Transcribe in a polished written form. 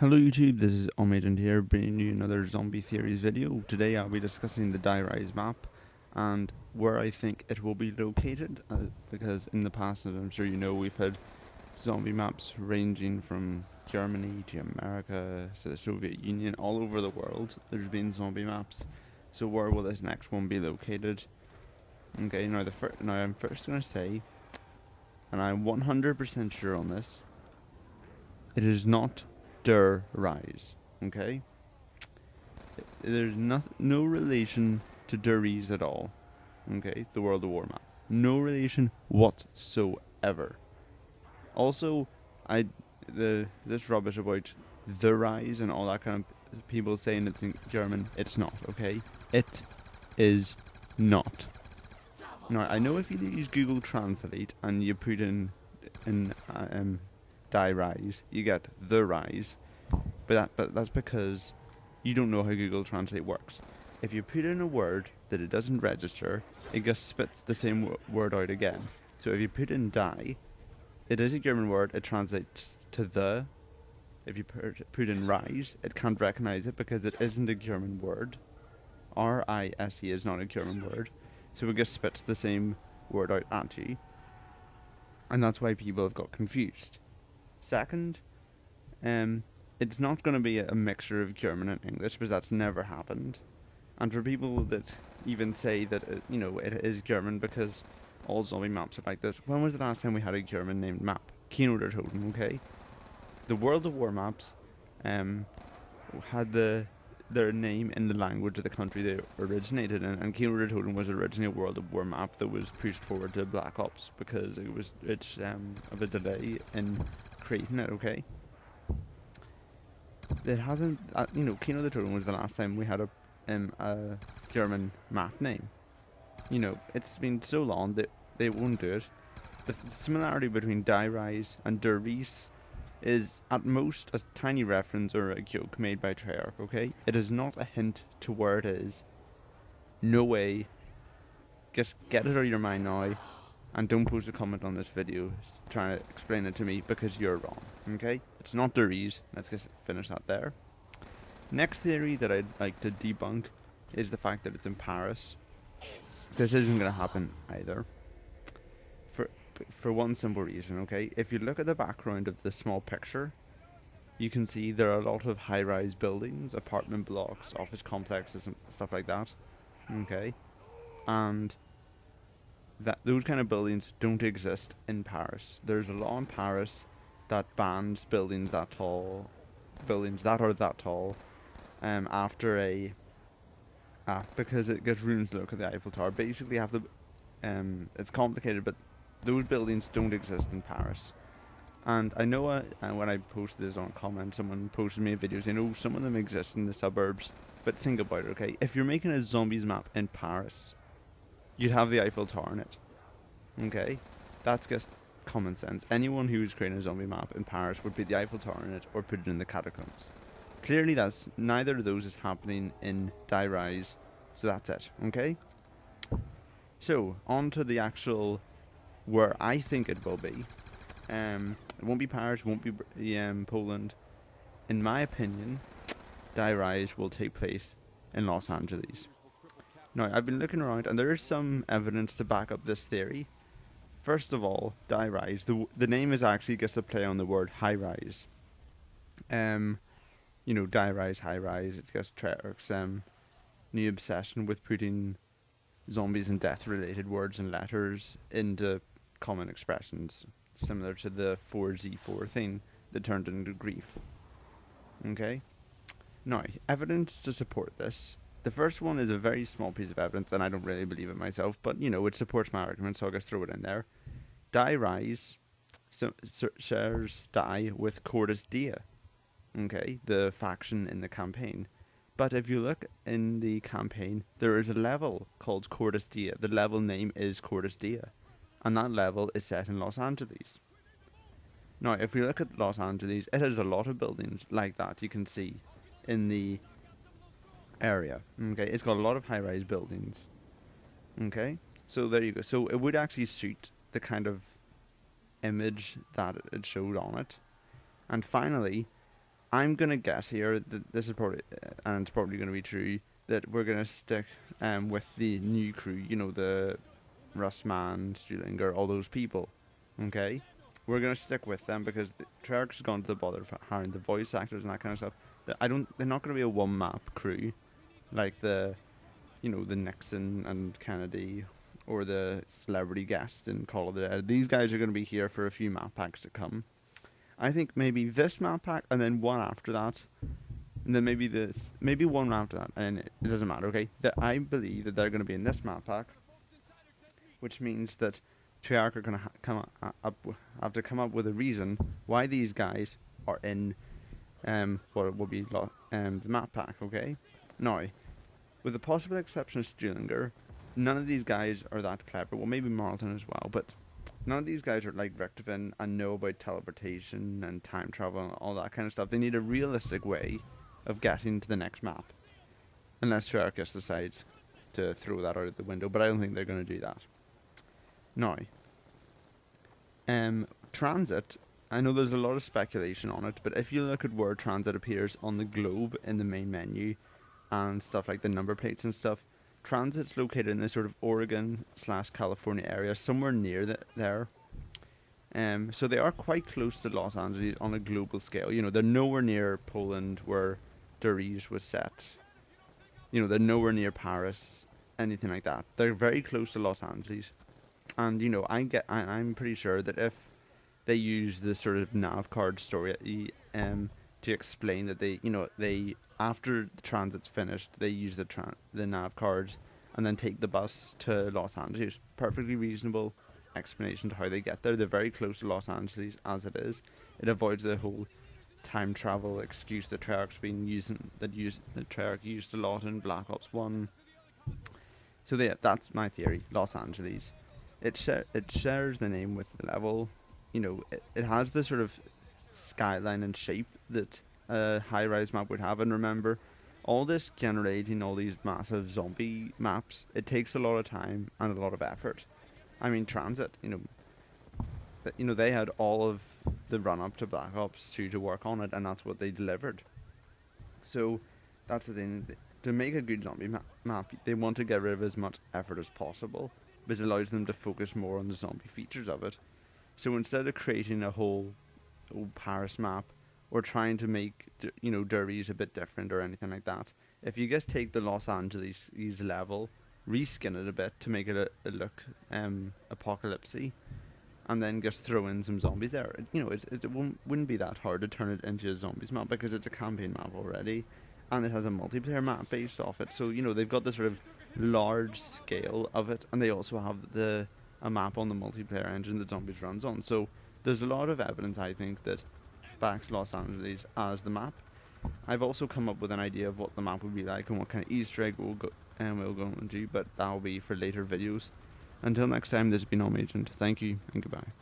Hello YouTube, this is Omagent here, bringing you another Zombie Theories video. Today I'll be discussing the Die Rise map and where I think it will be located, because in the past, as I'm sure you know, we've had zombie maps ranging from Germany to America to the Soviet Union. All over the world there's been zombie maps. So where will this next one be located? Okay, now I'm first going to say, and I'm 100% sure on this, it is not Der Rise, okay? There's no relation to Der Rise at all, okay? The World of War map. No relation whatsoever. Also, this rubbish about the Rise and all that kind of people saying it's in German, it's not, okay? It is not. Now, I know if you use Google Translate and you put in Die Rise, you get The Rise, but that's because you don't know how Google Translate works. If you put in a word that it doesn't register, it just spits the same word out again. So if you put in die, it is a German word, it translates to the. If you put in rise, it can't recognize it because it isn't a German word. R-I-S-E is not a German word. So it just spits the same word out at you. And that's why people have got confused. Second, it's not going to be a mixture of German and English, because that's never happened. And for people that even say that it is German because all zombie maps are like this, when was the last time we had a German named map? Kino der Toten, okay? The World of War maps had their name in the language of the country they originated in, and Kino der Toten was originally a World of War map that was pushed forward to Black Ops because it's of a delay in creating it, okay? It hasn't, Kino der Toten was the last time we had a German map name. It's been so long that they won't do it. The similarity between Die Rise and Der Ries is at most a tiny reference or a joke made by Treyarch, okay? It is not a hint to where it is. No way. Just get it out of your mind now, and don't post a comment on this video trying to explain it to me, because you're wrong, okay? It's not Der Ries. Let's just finish that there. Next theory that I'd like to debunk is the fact that it's in Paris. This isn't going to happen either. For one simple reason, okay? If you look at the background of this small picture, you can see there are a lot of high-rise buildings, apartment blocks, office complexes and stuff like that, okay? And those kind of buildings don't exist in Paris. There's a law in Paris that bans buildings that are that tall, after because it gets ruins the look of the Eiffel Tower. Basically, it's complicated, but those buildings don't exist in Paris. And I know when I posted this on a comment, someone posted me a video saying, oh, some of them exist in the suburbs. But think about it, okay? If you're making a zombies map in Paris, you'd have the Eiffel Tower in it. Okay? That's just common sense. Anyone who's creating a zombie map in Paris would put the Eiffel Tower in it or put it in the catacombs. Clearly, neither of those is happening in Die Rise, so that's it, okay? So, on to the actual where I think it will be. It won't be Paris, won't be Poland. In my opinion, Die Rise will take place in Los Angeles. Now, I've been looking around, and there is some evidence to back up this theory. First of all, Die Rise, the name is actually just a play on the word high rise. Die Rise, high rise, it's just Treyarch's new obsession with putting zombies and death related words and letters into common expressions, similar to the 4Z4 thing that turned into grief. Okay? Now, evidence to support this. The first one is a very small piece of evidence, and I don't really believe it myself, but, it supports my argument, so I'll just throw it in there. Die Rise shares Die with Cordis Dia, okay, the faction in the campaign. But if you look in the campaign, there is a level called Cordis Dia. The level name is Cordis Dia, and that level is set in Los Angeles. Now, if we look at Los Angeles, it has a lot of buildings like that you can see in the area. Okay, it's got a lot of high-rise buildings. Okay, so there you go. So it would actually suit the kind of image that it showed on it. And finally, I'm gonna guess here that this is probably, and it's probably gonna be true, that we're gonna stick with the new crew. You know, the Russman, Stuhlinger, all those people. Okay, we're gonna stick with them because the Treyarch has gone to the bother of hiring the voice actors and that kind of stuff. I don't. They're not gonna be a one map crew, like the, you know, the Nixon and Kennedy, or the celebrity guest in Call of the Dead. These guys are gonna be here for a few map packs to come. I think maybe this map pack and then one after that, and then maybe this, maybe one after that, and it doesn't matter. Okay, that I believe that they're going to be in this map pack, which means that Treyarch are going to have to come up with a reason why these guys are in what will be the map pack. Okay, now with the possible exception of Stuhlinger, none of these guys are that clever. Well, maybe Marlton as well, but none of these guys are like Richtofen and know about teleportation and time travel and all that kind of stuff. They need a realistic way of getting to the next map. Unless Treyarch just decides to throw that out of the window, but I don't think they're going to do that. Now, transit, I know there's a lot of speculation on it, but if you look at where transit appears on the globe in the main menu and stuff like the number plates and stuff, transit's located in the sort of Oregon/California area, somewhere near there. So they are quite close to Los Angeles on a global scale. You know, they're nowhere near Poland where Darius was set. You know, they're nowhere near Paris, anything like that. They're very close to Los Angeles. And, you know, I'm pretty sure that if they use the sort of nav card story to explain that they after the transit's finished, they use the nav cards and then take the bus to Los Angeles. Perfectly reasonable explanation to how they get there. They're very close to Los Angeles as it is. It avoids the whole time travel excuse that Treyarch's been using, that Treyarch used a lot in Black Ops 1. So that's my theory. Los Angeles. It shares the name with the level. You know, it has the sort of skyline and shape that a high-rise map would have. And remember, all this generating all these massive zombie maps, it takes a lot of time and a lot of effort. I mean, Transit, you know, they had all of the run-up to Black Ops 2 to work on it, and that's what they delivered. So that's the thing. To make a good zombie map, they want to get rid of as much effort as possible, because it allows them to focus more on the zombie features of it. So instead of creating a whole Paris map, or trying to make, you know, Derry's a bit different or anything like that, if you just take the Los Angeles level, reskin it a bit to make it look apocalypsy, and then just throw in some zombies there. It wouldn't be that hard to turn it into a zombies map, because it's a campaign map already, and it has a multiplayer map based off it. So, you know, they've got the sort of large scale of it, and they also have a map on the multiplayer engine that Zombies runs on. So there's a lot of evidence, I think, that backs Los Angeles as the map. I've also come up with an idea of what the map would be like and what kind of Easter egg we'll go and do, but that will be for later videos. Until next time, this has been Agent. Thank you and goodbye.